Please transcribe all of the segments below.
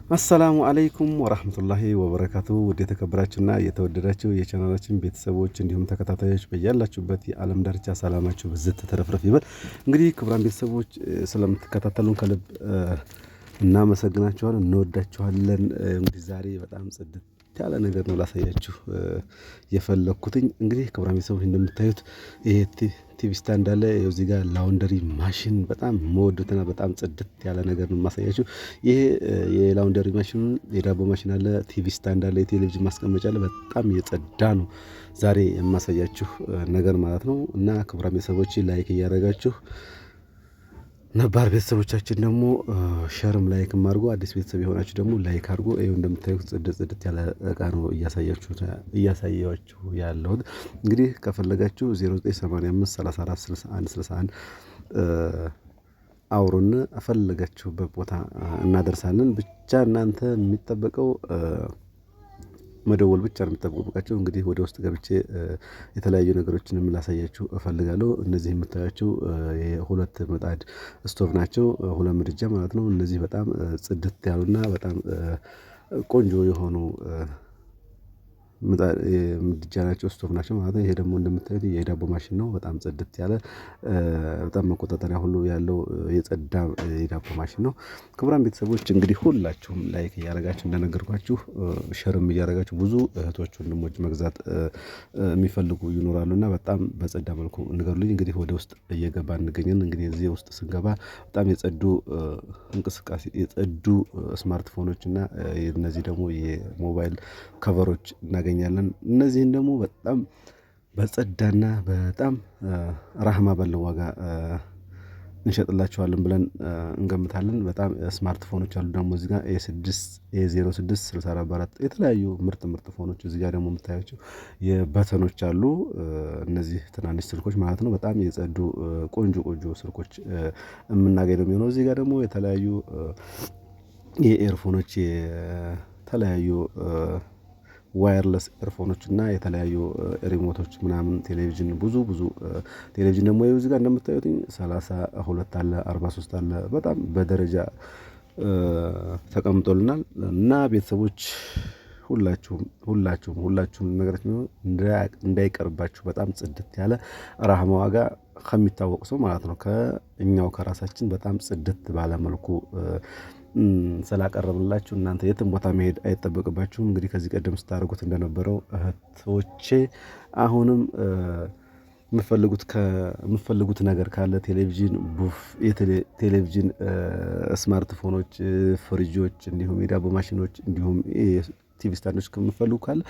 አሰላሙ አለይኩም ወራህመቱላሂ ወበረካቱ። ወደ ተከበራችሁና የተወደዳችሁ የቻናላችን ቤተሰቦች እንዲሁም ተከታታዮች በያላችሁበት የዓለም ዳርቻ ሰላማችሁ ብዝት ተረፍረፍ ይበል። እንግዲህ ክቡራን ቤተሰቦች ስለምትከታተሉን ከልብ እናመሰግናችኋለን፣ እንወዳችኋለን። እንግዲህ ዛሬ በጣም ጽድት ያለ ነገር ነው ላሳያችሁ የፈለኩትኝ። እንግዲህ ክቡራን ቤተሰቦች እንደምታዩት ይሄ ቲቪ ስታንድ አለ። እዚህ ጋር ላውንደሪ ማሽን በጣም መወዱትና በጣም ጽድት ያለ ነገር ነው ማሳያችሁ። ይሄ የላውንደሪ ማሽን የዳቦ ማሽን አለ፣ ቲቪ ስታንድ አለ፣ የቴሌቪዥን ማስቀመጫ አለ። በጣም የጸዳ ነው ዛሬ የማሳያችሁ ነገር ማለት ነው። እና ክቡራን ቤተሰቦች ላይክ እያደረጋችሁ ነባር ቤተሰቦቻችን ደግሞ ሸርም ላይክም አድርጎ አዲስ ቤተሰብ የሆናችሁ ደግሞ ላይክ አድርጎ። ይኸው እንደምታዩት ጽድት ያለ እቃ ነው እያሳያችሁ ያለሁት። እንግዲህ ከፈለጋችሁ 0985 34 61 61 አውሩን ፈለጋችሁበት ቦታ እናደርሳለን። ብቻ እናንተ የሚጠበቀው መደወል ብቻ ነው የሚጠበቅባቸው። እንግዲህ ወደ ውስጥ ገብቼ የተለያዩ ነገሮችንም ላሳያችሁ እፈልጋለሁ። እነዚህ የምታያቸው የሁለት ምጣድ ስቶቭ ናቸው፣ ሁለት ምድጃ ማለት ነው። እነዚህ በጣም ጽድት ያሉና በጣም ቆንጆ የሆኑ ምድጃ ናቸው፣ ስቶቭ ናቸው ማለት ነው። ይሄ ደግሞ እንደምታዩት የዳቦ ማሽን ነው። በጣም ጽድት ያለ በጣም መቆጣጠሪያ ሁሉ ያለው የጸዳ የዳቦ ማሽን ነው። ክቡራን ቤተሰቦች እንግዲህ ሁላችሁም ላይክ እያደረጋችሁ እንደነገርኳችሁ ሸርም እያደረጋችሁ ብዙ እህቶች ወንድሞች መግዛት የሚፈልጉ ይኖራሉና በጣም በጸዳ መልኩ ንገሩልኝ። እንግዲህ ወደ ውስጥ እየገባ እንገኛለን። እንግዲህ እዚህ ውስጥ ስንገባ በጣም የጸዱ እንቅስቃሴ የጸዱ ስማርትፎኖች እና እነዚህ ደግሞ የሞባይል ከቨሮች እናገኛለን። እነዚህን ደግሞ በጣም በጸዳና በጣም ራህማ ባለው ዋጋ እንሸጥላቸዋለን ብለን እንገምታለን። በጣም ስማርትፎኖች አሉ ደግሞ እዚህ ጋር A06 64 የተለያዩ ምርጥ ፎኖች እዚህ ጋር ደግሞ የምታያቸው የበተኖች አሉ። እነዚህ ትናንሽ ስልኮች ማለት ነው። በጣም የጸዱ ቆንጆ ስልኮች የምናገኝ ነው የሚሆነው። እዚህ ጋር ደግሞ የተለያዩ የኤርፎኖች የተለያዩ ዋየርለስ ኤርፎኖች እና የተለያዩ ሪሞቶች ምናምን ቴሌቪዥን ብዙ ቴሌቪዥን ደግሞ እዚህ ጋር እንደምታዩት 32 አለ፣ 43 አለ። በጣም በደረጃ ተቀምጦልናል እና ቤተሰቦች ሁላችሁም ነገሮች እንዳይቀርባችሁ በጣም ጽድት ያለ ራህማ ዋጋ ከሚታወቅ ሰው ማለት ነው ከእኛው ከራሳችን በጣም ጽድት ባለ መልኩ ስላቀረብላችሁ እናንተ የትም ቦታ መሄድ አይጠበቅባችሁም። እንግዲህ ከዚህ ቀደም ስታደርጉት እንደነበረው እህቶቼ አሁንም የምፈልጉት ነገር ካለ ቴሌቪዥን፣ ቴሌቪዥን፣ ስማርትፎኖች፣ ፍሪጆች እንዲሁም የዳቦ ማሽኖች እንዲሁም ቲቪ ስታንዶች ከምፈልጉ ካለ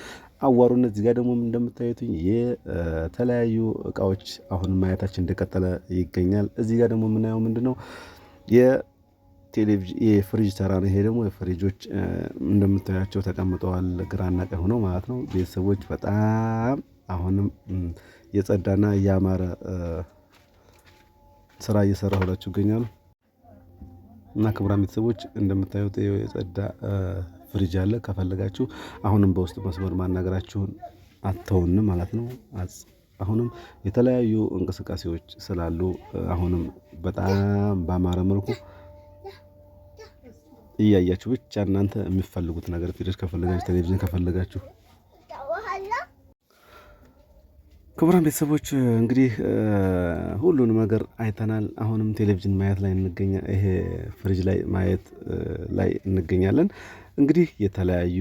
አዋሩን። እዚህ ጋር ደግሞ እንደምታዩት የተለያዩ እቃዎች አሁን ማየታችን እንደቀጠለ ይገኛል። እዚህ ጋር ደግሞ የምናየው ምንድነው የፍሪጅ ተራ ነው። ይሄ ደግሞ የፍሪጆች እንደምታያቸው ተቀምጠዋል ግራና ቀኝ ሆነው ማለት ነው። ቤተሰቦች በጣም አሁንም የጸዳና ያማረ ስራ እየሰራሁላችሁ ይገኛሉ እና ክቡራን ቤተሰቦች እንደምታዩት የጸዳ ፍሪጅ አለ። ከፈለጋችሁ አሁንም በውስጥ መስመር ማናገራችሁን አተውን ማለት ነው። አሁንም የተለያዩ እንቅስቃሴዎች ስላሉ አሁንም በጣም ባማረ መልኩ እያያችሁ ብቻ እናንተ የሚፈልጉት ነገር ፍሪጅ ከፈለጋችሁ ቴሌቪዥን ከፈለጋችሁ ክቡራን ቤተሰቦች እንግዲህ ሁሉንም ነገር አይተናል። አሁንም ቴሌቪዥን ማየት ላይ እንገኛለን። ይሄ ፍሪጅ ላይ ማየት ላይ እንገኛለን። እንግዲህ የተለያዩ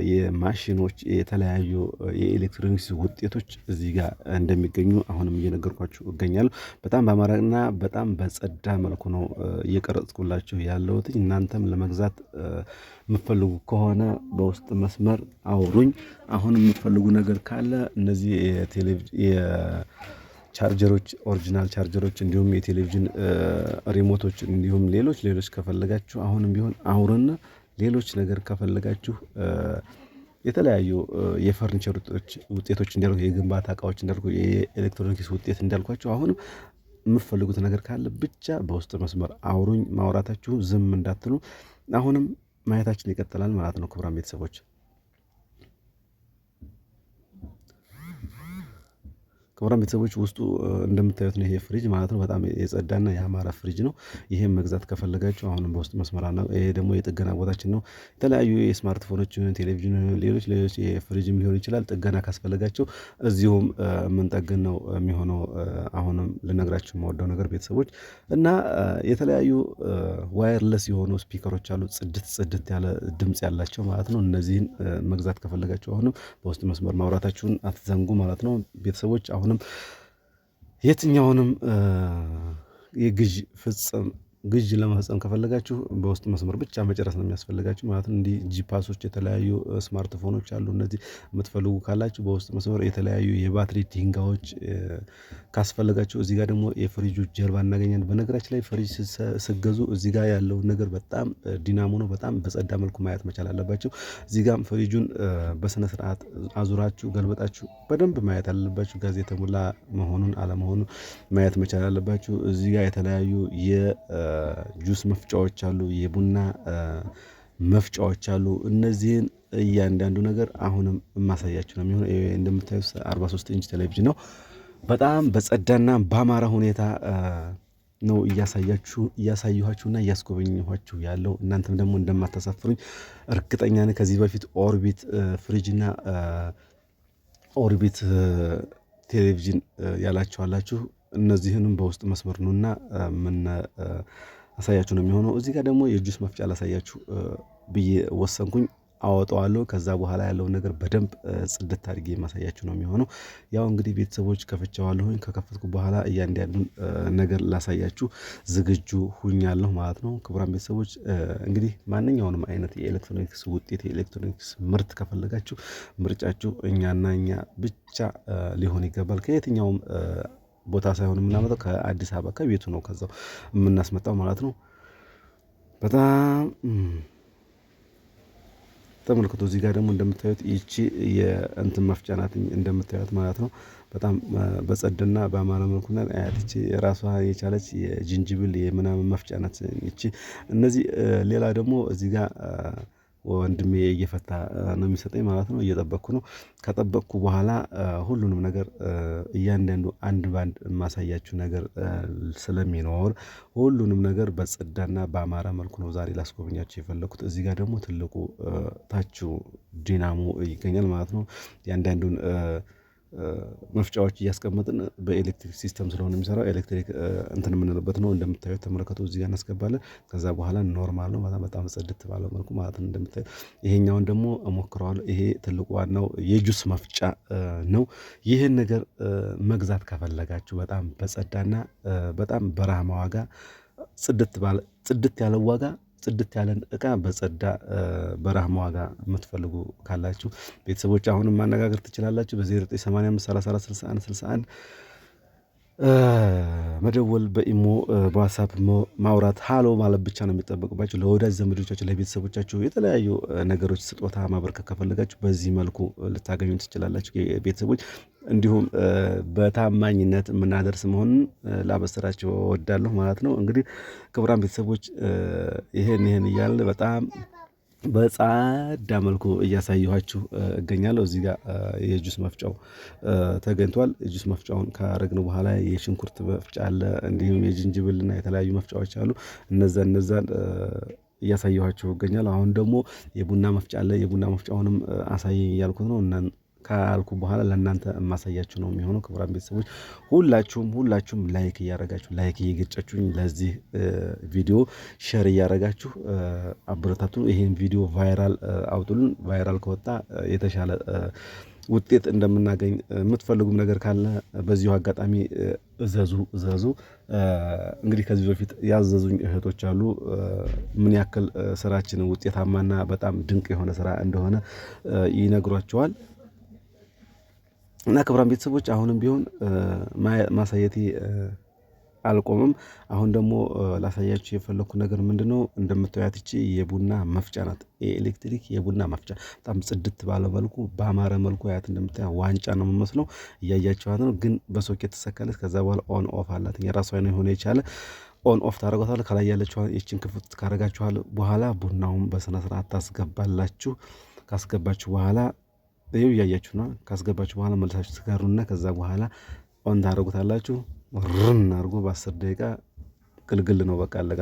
የማሽኖች የተለያዩ የኤሌክትሮኒክስ ውጤቶች እዚህ ጋር እንደሚገኙ አሁንም እየነገርኳችሁ እገኛለሁ። በጣም በአማራና በጣም በጸዳ መልኩ ነው እየቀረጽኩላችሁ ያለሁት። እናንተም ለመግዛት የምትፈልጉ ከሆነ በውስጥ መስመር አውሩኝ። አሁን የምትፈልጉ ነገር ካለ እነዚህ ቻርጀሮች ኦሪጂናል ቻርጀሮች እንዲሁም የቴሌቪዥን ሪሞቶች እንዲሁም ሌሎች ከፈለጋችሁ አሁንም ቢሆን አውሩና ሌሎች ነገር ከፈለጋችሁ የተለያዩ የፈርኒቸር ውጤቶች እንዳልኩ የግንባታ እቃዎች እንዳልኩ የኤሌክትሮኒክስ ውጤት እንዳልኳችሁ አሁንም የምትፈልጉት ነገር ካለ ብቻ በውስጥ መስመር አውሩኝ። ማውራታችሁ ዝም እንዳትሉ። አሁንም ማየታችን ይቀጥላል ማለት ነው። ክቡራን ቤተሰቦች ክቡራን ቤተሰቦች ውስጡ እንደምታዩት ነው ይሄ ፍሪጅ ማለት ነው። በጣም የጸዳና ያማረ ፍሪጅ ነው። ይሄን መግዛት ከፈለጋችሁ አሁንም በውስጥ መስመር ነው። ይሄ ደግሞ የጥገና ቦታችን ነው። የተለያዩ የስማርትፎኖችን፣ ቴሌቪዥን፣ ሌሎች የፍሪጅም ሊሆን ይችላል ጥገና ካስፈለጋቸው እዚሁም የምንጠግን ነው የሚሆነው። አሁንም ልነግራችሁ የምወደው ነገር ቤተሰቦች እና የተለያዩ ዋየርለስ የሆኑ ስፒከሮች አሉ፣ ጽድት ያለ ድምጽ ያላቸው ማለት ነው። እነዚህን መግዛት ከፈለጋችሁ አሁንም በውስጥ መስመር ማውራታችሁን አትዘንጉ ማለት ነው ቤተሰቦች። አሁንም የትኛውንም ግዥ ለመፈጸም ከፈለጋችሁ በውስጥ መስመር ብቻ መጨረስ ነው የሚያስፈልጋችሁ ማለት ነው። እንዲህ ጂፓሶች፣ የተለያዩ ስማርትፎኖች አሉ። እነዚህ የምትፈልጉ ካላችሁ በውስጥ መስመር የተለያዩ የባትሪ ዲንጋዎች ካስፈለጋችሁ እዚህ ጋር ደግሞ የፍሪጁ ጀርባ እናገኛለን። በነገራችን ላይ ፍሪጅ ስገዙ እዚህ ጋር ያለውን ነገር በጣም ዲናሞ ነው። በጣም በጸዳ መልኩ ማየት መቻል አለባችሁ። እዚህ ጋር ፍሪጁን በስነ ስርዓት አዙራችሁ ገልበጣችሁ በደንብ ማየት አለባችሁ። ጋዝ የተሞላ መሆኑን አለመሆኑን ማየት መቻል አለባችሁ። እዚህ ጋር የተለያዩ ጁስ መፍጫዎች አሉ፣ የቡና መፍጫዎች አሉ። እነዚህን እያንዳንዱ ነገር አሁንም የማሳያችሁ ነው የሚሆነው። እንደምታዩት 43 ኢንች ቴሌቪዥን ነው። በጣም በጸዳና በአማረ ሁኔታ ነው እያሳየኋችሁና እያስጎበኘኋችሁ ያለው። እናንተም ደግሞ እንደማታሳፍሩኝ እርግጠኛ ነኝ። ከዚህ በፊት ኦርቢት ፍሪጅና ኦርቢት ቴሌቪዥን ያላችኋላችሁ እነዚህንም በውስጥ መስመር ነውና ምን አሳያችሁ ነው የሚሆነው። እዚህ ጋር ደግሞ የጁስ መፍጫ ላሳያችሁ ብዬ ወሰንኩኝ። አወጣዋለሁ። ከዛ በኋላ ያለውን ነገር በደንብ ጽድት አድርጌ ማሳያችሁ ነው የሚሆነው። ያው እንግዲህ ቤተሰቦች ከፍቼዋለሁኝ። ከከፈትኩ በኋላ እያንዳንዱን ነገር ላሳያችሁ ዝግጁ ሁኛለሁ ማለት ነው። ክቡራን ቤተሰቦች እንግዲህ ማንኛውንም አይነት የኤሌክትሮኒክስ ውጤት የኤሌክትሮኒክስ ምርት ከፈለጋችሁ ምርጫችሁ እኛና እኛ ብቻ ሊሆን ይገባል። ከየትኛውም ቦታ ሳይሆን የምናመጣው ከአዲስ አበባ ከቤቱ ነው ከዛው የምናስመጣው ማለት ነው። በጣም ተመልክቶ እዚህ ጋር ደግሞ እንደምታዩት ይቺ የእንትን መፍጫ ናት እንደምታዩት ማለት ነው። በጣም በጸድና በአማረ መልኩና አያትቺ ራሷ የቻለች የጅንጅብል የምናምን መፍጫ ናት ይቺ። እነዚህ ሌላ ደግሞ እዚህ ጋር ወንድሜ እየፈታ ነው የሚሰጠኝ ማለት ነው። እየጠበቅኩ ነው። ከጠበቅኩ በኋላ ሁሉንም ነገር እያንዳንዱ አንድ ባንድ የማሳያችሁ ነገር ስለሚኖር ሁሉንም ነገር በጸዳና በአማረ መልኩ ነው ዛሬ ላስጎበኛችሁ የፈለኩት። እዚህ ጋር ደግሞ ትልቁ ታችሁ ዲናሞ ይገኛል ማለት ነው። ያንዳንዱን መፍጫዎች እያስቀመጥን በኤሌክትሪክ ሲስተም ስለሆነ የሚሰራው ኤሌክትሪክ እንትን የምንልበት ነው። እንደምታዩት ተመልከቱ። እዚህ ጋር እናስገባለን። ከዛ በኋላ ኖርማል ነው በጣም ጽድት ባለ መልኩ ማለት ነው። እንደምታዩት ይሄኛውን ደግሞ እሞክረዋለሁ። ይሄ ትልቁ ዋናው የጁስ መፍጫ ነው። ይህን ነገር መግዛት ከፈለጋችሁ በጣም በጸዳና በጣም በረሃማ ዋጋ ጽድት ያለ ዋጋ ጽድት ያለን እቃ በጸዳ በረሃማ ዋጋ የምትፈልጉ ካላችሁ ቤተሰቦች አሁንም ማነጋገር ትችላላችሁ። በ0985346161 መደወል፣ በኢሞ በዋትስአፕ ማውራት ሃሎ ማለት ብቻ ነው የሚጠበቅባችሁ። ለወዳጅ ዘመዶቻችሁ ለቤተሰቦቻችሁ የተለያዩ ነገሮች ስጦታ ማበርከት ከፈለጋችሁ በዚህ መልኩ ልታገኙ ትችላላችሁ ቤተሰቦች። እንዲሁም በታማኝነት የምናደርስ መሆኑን ላበስራችሁ እወዳለሁ ማለት ነው። እንግዲህ ክቡራን ቤተሰቦች ይሄን እያልን በጣም በጻዳ መልኩ እያሳየኋችሁ እገኛለሁ። እዚህ ጋር የጁስ መፍጫው ተገኝቷል። የጁስ መፍጫውን ካረግን በኋላ የሽንኩርት መፍጫ አለ፣ እንዲሁም የጅንጅብልና የተለያዩ መፍጫዎች አሉ። እነዛን እያሳየኋችሁ እገኛለሁ። አሁን ደግሞ የቡና መፍጫ አለ። የቡና መፍጫውንም አሳየኝ እያልኩት ነው ካልኩ በኋላ ለእናንተ የማሳያችሁ ነው የሚሆነው። ክቡራን ቤተሰቦች ሁላችሁም ላይክ እየገጫችሁኝ ለዚህ ቪዲዮ ሼር እያረጋችሁ አበረታቱ። ይሄን ቪዲዮ ቫይራል አውጡልን። ቫይራል ከወጣ የተሻለ ውጤት እንደምናገኝ የምትፈልጉም ነገር ካለ በዚሁ አጋጣሚ እዘዙ። እንግዲህ ከዚህ በፊት ያዘዙኝ እህቶች አሉ ምን ያክል ስራችን ውጤታማና በጣም ድንቅ የሆነ ስራ እንደሆነ ይነግሯቸዋል። እና ክቡራን ቤተሰቦች አሁንም ቢሆን ማሳየቴ አልቆምም። አሁን ደግሞ ላሳያችሁ የፈለኩ ነገር ምንድነው፣ እንደምታዩት እቺ የቡና መፍጫ ናት። የኤሌክትሪክ የቡና መፍጫ በጣም ጽድት ባለ መልኩ በአማረ መልኩ ያት እንደምታዩት ዋንጫ ነው የምመስለው። እያያችኋት ነው፣ ግን በሶኬት ተሰካለች። ከዛ በኋላ ኦን ኦፍ አላት። የራሷ የሆነ የቻለ ኦን ኦፍ ታደርጓታል። ከላይ ያለችው እቺን ክፍት ካረጋችኋል በኋላ ቡናውን በስነ ስርዓት ታስገባላችሁ። ካስገባችሁ በኋላ ይኸው እያያችሁ ነው። ካስገባችሁ በኋላ መልሳችሁ ትጋሩና ከዛ በኋላ ኦን ታደርጉታላችሁ። ርን አድርጎ በ10 ደቂቃ ግልግል ነው በቃ አለቀ።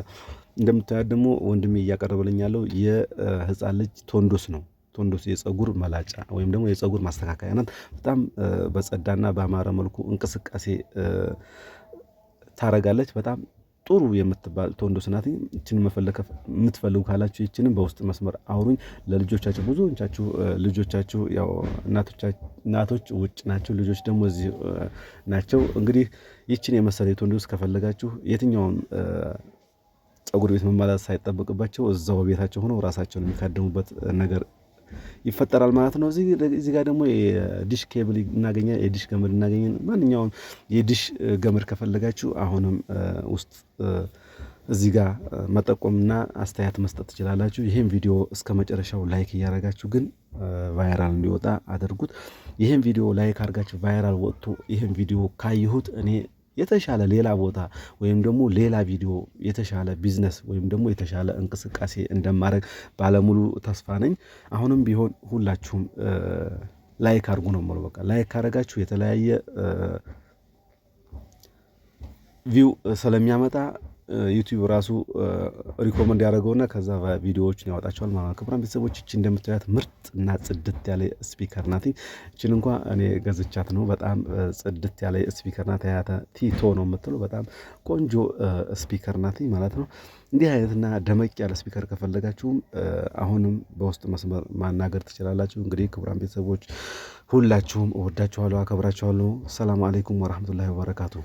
እንደምታዩት ደግሞ ወንድሜ እያቀረበልኝ ያለው የህፃን ልጅ ቶንዶስ ነው። ቶንዶስ የፀጉር መላጫ ወይም ደግሞ የፀጉር ማስተካከያ ናት። በጣም በጸዳና በአማረ መልኩ እንቅስቃሴ ታረጋለች። በጣም ጥሩ የምትባል ቶንዶስ ናት። እቺን የምትፈልጉ ካላችሁ ይችንን በውስጥ መስመር አውሩኝ። ለልጆቻችሁ ብዙዎቻችሁ ልጆቻችሁ ያው እናቶች ውጭ ናቸው፣ ልጆች ደግሞ እዚህ ናቸው። እንግዲህ ይችን የመሰለ ቶንዶስ ከፈለጋችሁ የትኛውም ፀጉር ቤት መማላት ሳይጠበቅባቸው እዛው ቤታቸው ሆነው ራሳቸውን የሚካደሙበት ነገር ይፈጠራል ማለት ነው። እዚህ ጋር ደግሞ የዲሽ ኬብል እናገኛለን፣ የዲሽ ገመድ እናገኛለን። ማንኛውም የዲሽ ገመድ ከፈለጋችሁ አሁንም ውስጥ እዚህ ጋር መጠቆምና አስተያየት መስጠት ትችላላችሁ። ይህን ቪዲዮ እስከ መጨረሻው ላይክ እያደረጋችሁ ግን ቫይራል እንዲወጣ አድርጉት። ይህን ቪዲዮ ላይክ አድርጋችሁ ቫይራል ወጥቶ ይህን ቪዲዮ ካየሁት እኔ የተሻለ ሌላ ቦታ ወይም ደግሞ ሌላ ቪዲዮ የተሻለ ቢዝነስ ወይም ደግሞ የተሻለ እንቅስቃሴ እንደማድረግ ባለሙሉ ተስፋ ነኝ። አሁንም ቢሆን ሁላችሁም ላይክ አድርጉ ነው የምለው። በቃ ላይክ ካደረጋችሁ የተለያየ ቪው ስለሚያመጣ ዩቲዩብ ራሱ ሪኮመንድ ያደረገውና ከዛ ቪዲዮዎችን ያወጣቸዋል ማለት ነው። ክቡራን ቤተሰቦች እቺ እንደምታዩት ምርጥ እና ጽድት ያለ ስፒከር ናት። እቺን እንኳን እኔ ገዝቻት ነው። በጣም ጽድት ያለ ስፒከር ናት። ያታ ቲቶ ነው የምትለው። በጣም ቆንጆ ስፒከር ናት ማለት ነው። እንዲህ አይነትና ደመቅ ያለ ስፒከር ከፈለጋችሁም አሁንም በውስጥ መስመር ማናገር ትችላላችሁ። እንግዲህ ክቡራን ቤተሰቦች ሁላችሁም እወዳችኋለሁ፣ አከብራችኋለሁ። ሰላም አለይኩም ወራህመቱላሂ ወበረካቱ።